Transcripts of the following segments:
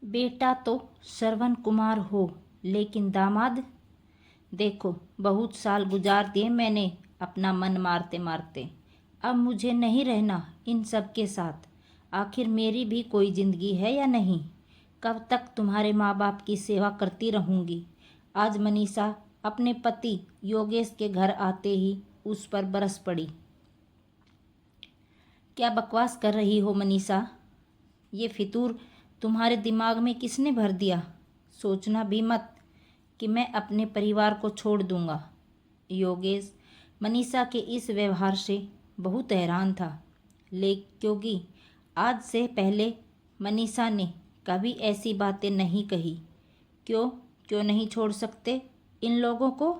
बेटा तो श्रवण कुमार हो, लेकिन दामाद देखो, बहुत साल गुजार दिए मैंने अपना मन मारते मारते। अब मुझे नहीं रहना इन सब के साथ। आखिर मेरी भी कोई ज़िंदगी है या नहीं? कब तक तुम्हारे माँ बाप की सेवा करती रहूँगी? आज मनीषा अपने पति योगेश के घर आते ही उस पर बरस पड़ी। क्या बकवास कर रही हो मनीषा? ये फितूर तुम्हारे दिमाग में किसने भर दिया? सोचना भी मत कि मैं अपने परिवार को छोड़ दूंगा। योगेश मनीषा के इस व्यवहार से बहुत हैरान था, लेकिन क्योंकि आज से पहले मनीषा ने कभी ऐसी बातें नहीं कही। क्यों क्यों नहीं छोड़ सकते इन लोगों को?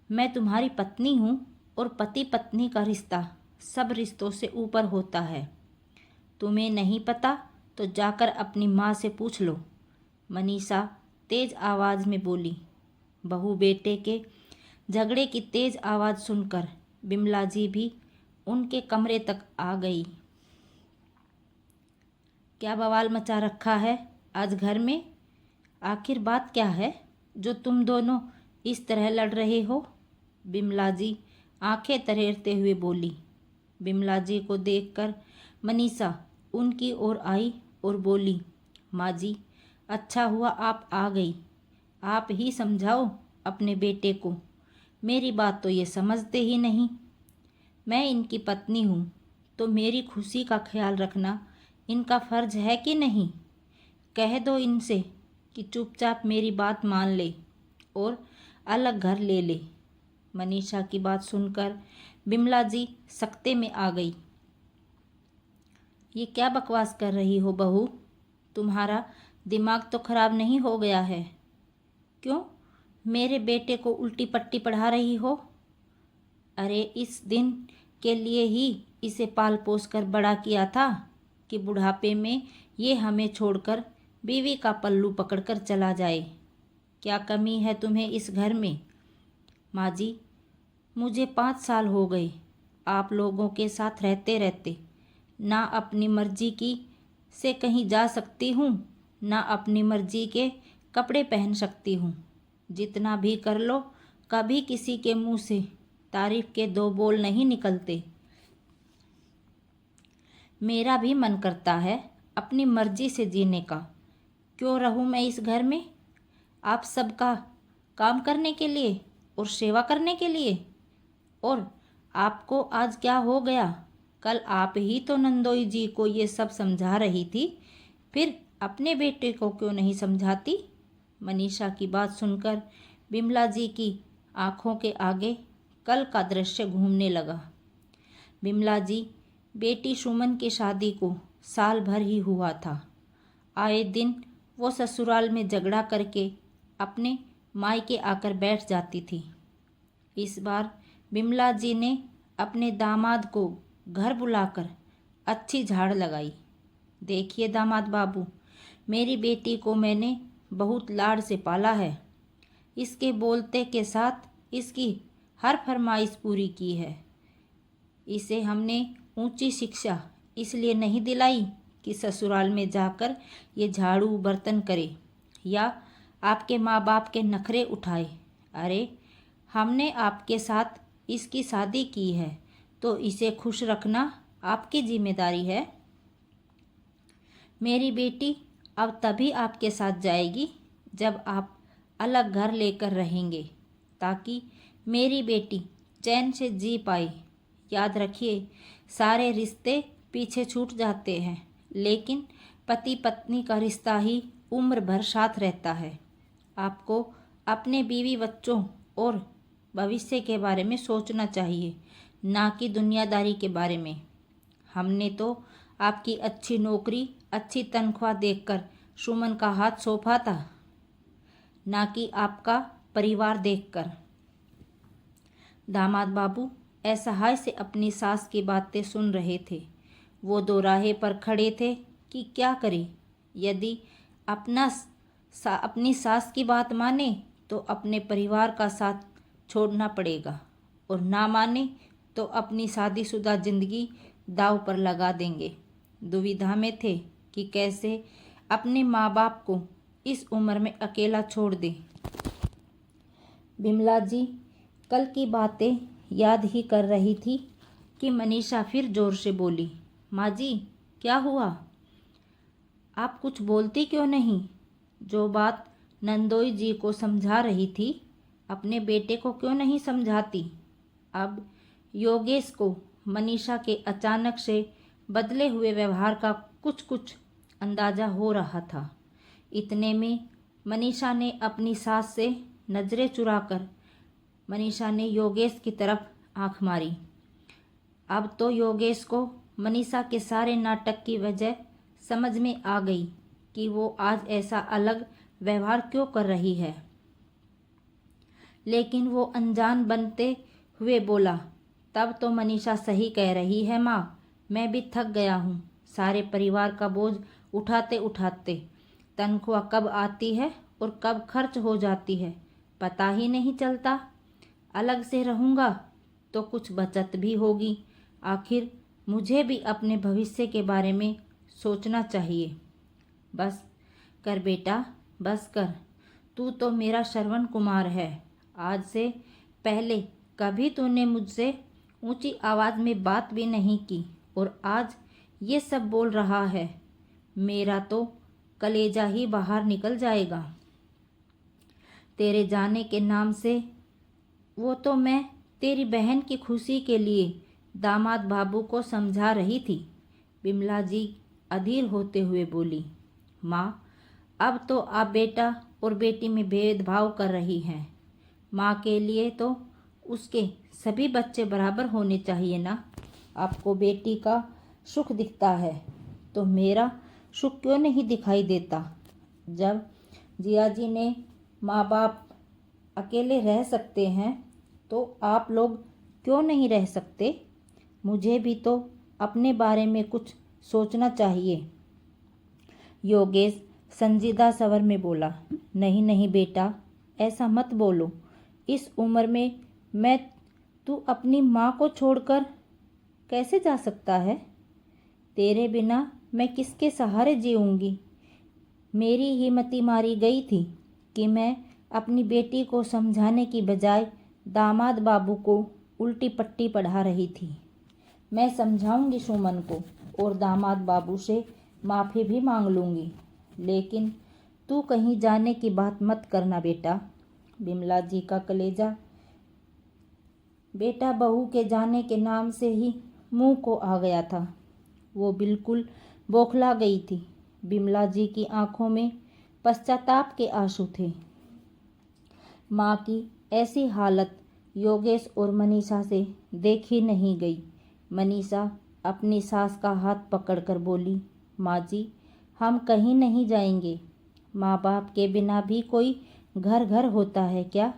मैं तुम्हारी पत्नी हूँ और पति पत्नी का रिश्ता सब रिश्तों से ऊपर होता है। तुम्हें नहीं पता तो जाकर अपनी माँ से पूछ लो। मनीषा तेज आवाज़ में बोली। बहू बेटे के झगड़े की तेज आवाज़ सुनकर बिमला जी भी उनके कमरे तक आ गई। क्या बवाल मचा रखा है आज घर में? आखिर बात क्या है जो तुम दोनों इस तरह लड़ रहे हो? बिमला जी आंखें तरेरते हुए बोली। बिमला जी को देखकर मनीषा उनकी ओर आई और बोली, माँ जी, अच्छा हुआ आप आ गई। आप ही समझाओ अपने बेटे को। मेरी बात तो ये समझते ही नहीं। मैं इनकी पत्नी हूँ तो मेरी खुशी का ख्याल रखना इनका फ़र्ज है कि नहीं? कह दो इनसे कि चुपचाप मेरी बात मान ले और अलग घर ले ले। मनीषा की बात सुनकर बिमला जी सख्ते में आ गई। ये क्या बकवास कर रही हो बहू? तुम्हारा दिमाग तो खराब नहीं हो गया है? क्यों मेरे बेटे को उल्टी पट्टी पढ़ा रही हो? अरे इस दिन के लिए ही इसे पाल पोस कर बड़ा किया था कि बुढ़ापे में ये हमें छोड़कर बीवी का पल्लू पकड़कर चला जाए। क्या कमी है तुम्हें इस घर में? माँ जी, मुझे 5 साल हो गए आप लोगों के साथ रहते रहते। ना अपनी मर्जी की से कहीं जा सकती हूँ, ना अपनी मर्जी के कपड़े पहन सकती हूँ। जितना भी कर लो, कभी किसी के मुंह से तारीफ के 2 बोल नहीं निकलते। मेरा भी मन करता है अपनी मर्जी से जीने का। क्यों रहूँ मैं इस घर में आप सबका काम करने के लिए और सेवा करने के लिए? और आपको आज क्या हो गया? कल आप ही तो नंदोई जी को ये सब समझा रही थी, फिर अपने बेटे को क्यों नहीं समझाती? मनीषा की बात सुनकर बिमला जी की आंखों के आगे कल का दृश्य घूमने लगा। बिमला जी बेटी सुमन की शादी को साल भर ही हुआ था। आए दिन वो ससुराल में झगड़ा करके अपने मायके आकर बैठ जाती थी। इस बार बिमला जी ने अपने दामाद को घर बुलाकर अच्छी झाड़ लगाई। देखिए दामाद बाबू, मेरी बेटी को मैंने बहुत लाड से पाला है। इसके बोलते के साथ इसकी हर फरमाइश पूरी की है। इसे हमने ऊंची शिक्षा इसलिए नहीं दिलाई कि ससुराल में जाकर ये झाड़ू बर्तन करे या आपके माँ बाप के नखरे उठाए। अरे हमने आपके साथ इसकी शादी की है तो इसे खुश रखना आपकी जिम्मेदारी है। मेरी बेटी अब तभी आपके साथ जाएगी जब आप अलग घर लेकर रहेंगे, ताकि मेरी बेटी चैन से जी पाए। याद रखिए, सारे रिश्ते पीछे छूट जाते हैं, लेकिन पति पत्नी का रिश्ता ही उम्र भर साथ रहता है। आपको अपने बीवी बच्चों और भविष्य के बारे में सोचना चाहिए, ना कि दुनियादारी के बारे में। हमने तो आपकी अच्छी नौकरी, अच्छी तनख्वाह देखकर सुमन का हाथ सौंपा था, ना कि आपका परिवार देखकर। दामाद बाबू असहाय से अपनी सास की बातें सुन रहे थे। वो दोराहे पर खड़े थे कि क्या करें। यदि अपनी सास की बात माने तो अपने परिवार का साथ छोड़ना पड़ेगा, और ना माने तो अपनी शादीशुदा जिंदगी दांव पर लगा देंगे। दुविधा में थे कि कैसे अपने माँ बाप को इस उम्र में अकेला छोड़ दे। बिमला जी कल की बातें याद ही कर रही थी कि मनीषा फिर जोर से बोली, माँ जी क्या हुआ? आप कुछ बोलती क्यों नहीं? जो बात नंदोई जी को समझा रही थी अपने बेटे को क्यों नहीं समझाती? अब योगेश को मनीषा के अचानक से बदले हुए व्यवहार का कुछ कुछ अंदाजा हो रहा था। इतने में मनीषा ने अपनी सास से नजरें चुराकर मनीषा ने योगेश की तरफ आंख मारी। अब तो योगेश को मनीषा के सारे नाटक की वजह समझ में आ गई कि वो आज ऐसा अलग व्यवहार क्यों कर रही है। लेकिन वो अनजान बनते हुए बोला, तब तो मनीषा सही कह रही है माँ, मैं भी थक गया हूँ। सारे परिवार का बोझ उठाते उठाते तनख्वाह कब आती है और कब खर्च हो जाती है पता ही नहीं चलता। अलग से रहूँगा तो कुछ बचत भी होगी। आखिर मुझे भी अपने भविष्य के बारे में सोचना चाहिए। बस कर बेटा, बस कर। तू तो मेरा श्रवण कुमार है। आज से पहले कभी तूने मुझसे ऊंची आवाज़ में बात भी नहीं की और आज ये सब बोल रहा है। मेरा तो कलेजा ही बाहर निकल जाएगा। तेरे जाने के नाम से वो तो मैं तेरी बहन की खुशी के लिए दामाद बाबू को समझा रही थी। बिमला जी अधीर होते हुए बोली, माँ अब तो आप बेटा और बेटी में भेदभाव कर रही हैं। माँ के लिए तो उसके सभी बच्चे बराबर होने चाहिए ना। आपको बेटी का सुख दिखता है तो मेरा सुख क्यों नहीं दिखाई देता? जब जिया जी ने माँ बाप अकेले रह सकते हैं तो आप लोग क्यों नहीं रह सकते? मुझे भी तो अपने बारे में कुछ सोचना चाहिए। योगेश संजीदा स्वर में बोला, नहीं नहीं बेटा, ऐसा मत बोलो। इस उम्र में तू अपनी माँ को छोड़कर कैसे जा सकता है? तेरे बिना मैं किसके सहारे जीऊँगी? मेरी ही मति मारी गई थी कि मैं अपनी बेटी को समझाने की बजाय दामाद बाबू को उल्टी पट्टी पढ़ा रही थी। मैं समझाऊंगी सुमन को और दामाद बाबू से माफ़ी भी मांग लूँगी, लेकिन तू कहीं जाने की बात मत करना बेटा। बिमला जी का कलेजा बेटा बहू के जाने के नाम से ही मुंह को आ गया था। वो बिल्कुल बौखला गई थी। बिमला जी की आंखों में पश्चाताप के आंसू थे। माँ की ऐसी हालत योगेश और मनीषा से देखी नहीं गई। मनीषा अपनी सास का हाथ पकड़कर बोली, माँ जी हम कहीं नहीं जाएंगे। माँ बाप के बिना भी कोई घर होता है क्या?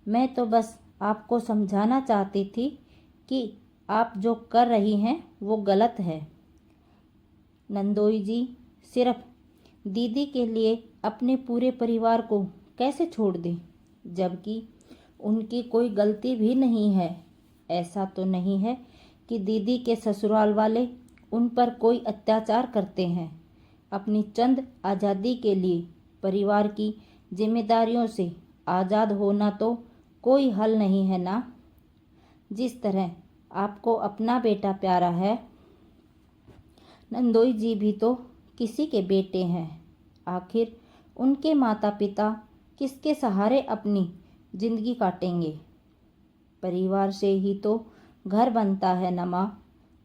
मैं तो बस आपको समझाना चाहती थी कि आप जो कर रही हैं वो गलत है। नंदोई जी सिर्फ दीदी के लिए अपने पूरे परिवार को कैसे छोड़ दें, जबकि उनकी कोई गलती भी नहीं है। ऐसा तो नहीं है कि दीदी के ससुराल वाले उन पर कोई अत्याचार करते हैं। अपनी चंद आज़ादी के लिए परिवार की जिम्मेदारियों से आज़ाद होना तो कोई हल नहीं है ना। जिस तरह आपको अपना बेटा प्यारा है, नंदोई जी भी तो किसी के बेटे हैं। आखिर उनके माता पिता किसके सहारे अपनी जिंदगी काटेंगे? परिवार से ही तो घर बनता है न माँ।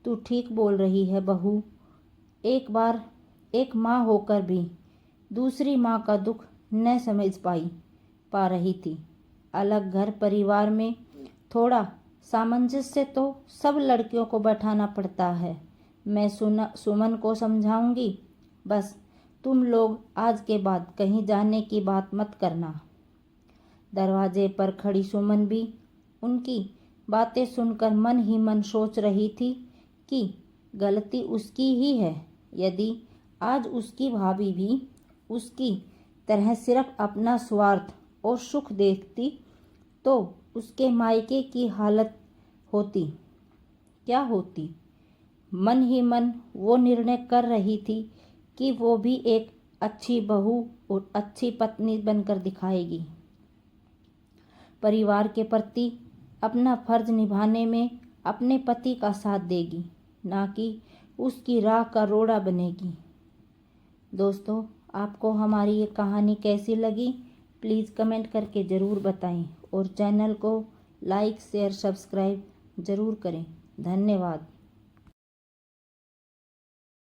तू ठीक बोल रही है बहू। एक बार एक माँ होकर भी दूसरी माँ का दुख न समझ पा रही थी। अलग घर परिवार में थोड़ा सामंजस्य तो सब लड़कियों को बैठाना पड़ता है। मैं सुमन को समझाऊंगी। बस तुम लोग आज के बाद कहीं जाने की बात मत करना। दरवाजे पर खड़ी सुमन भी उनकी बातें सुनकर मन ही मन सोच रही थी कि गलती उसकी ही है। यदि आज उसकी भाभी भी उसकी तरह सिर्फ अपना स्वार्थ और सुख देखती तो उसके मायके की हालत क्या होती? मन ही मन वो निर्णय कर रही थी कि वो भी एक अच्छी बहू और अच्छी पत्नी बनकर दिखाएगी। परिवार के प्रति अपना फर्ज निभाने में अपने पति का साथ देगी, ना कि उसकी राह का रोड़ा बनेगी। दोस्तों, आपको हमारी ये कहानी कैसी लगी प्लीज़ कमेंट करके ज़रूर बताएं और चैनल को लाइक शेयर सब्सक्राइब ज़रूर करें। धन्यवाद।